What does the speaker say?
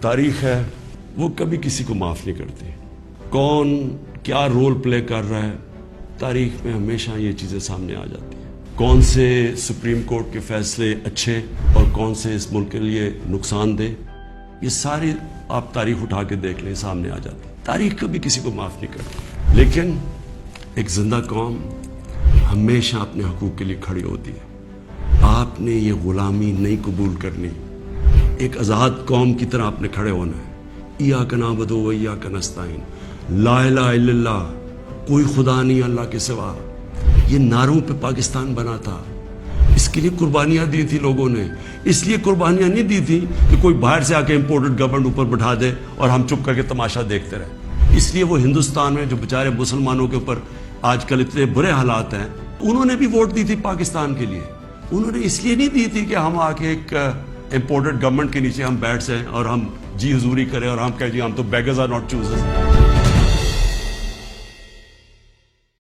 تاریخ ہے وہ کبھی کسی کو معاف نہیں کرتی. کون کیا رول پلے کر رہا ہے تاریخ میں ہمیشہ یہ چیزیں سامنے آ جاتی ہیں. کون سے سپریم کورٹ کے فیصلے اچھے اور کون سے اس ملک کے لیے نقصان دہ، یہ ساری آپ تاریخ اٹھا کے دیکھ لیں، سامنے آ جاتی ہے. تاریخ کبھی کسی کو معاف نہیں کرتی، لیکن ایک زندہ قوم ہمیشہ اپنے حقوق کے لیے کھڑی ہوتی ہے. آپ نے یہ غلامی نہیں قبول کرنی، ایک آزاد قوم کی طرح آپ نے کھڑے ہونا ہے. ایاک نعبد و ایاک نستعین، لا الہ الا اللہ، کوئی خدا نہیں اللہ کے سوا. یہ نعروں پہ پاکستان بنا تھا، اس کے لیے قربانیاں دی تھی لوگوں نے. اس لیے قربانیاں نہیں دی تھی کہ کوئی باہر سے آ کے امپورٹڈ گورنمنٹ اوپر بٹھا دے اور ہم چپ کر کے تماشا دیکھتے رہے. اس لیے وہ ہندوستان میں جو بیچارے مسلمانوں کے اوپر آج کل اتنے برے حالات ہیں، انہوں نے بھی ووٹ دی تھی پاکستان کے لیے. انہوں نے اس لیے نہیں دی تھی کہ ہم آ کے ایک امپورٹڈ گورنمنٹ کے نیچے ہم بیٹھ جائیں اور ہم جی حضوری کریں اور ہم کہیں جی ہم تو بیگرز آر ناٹ چوزرز.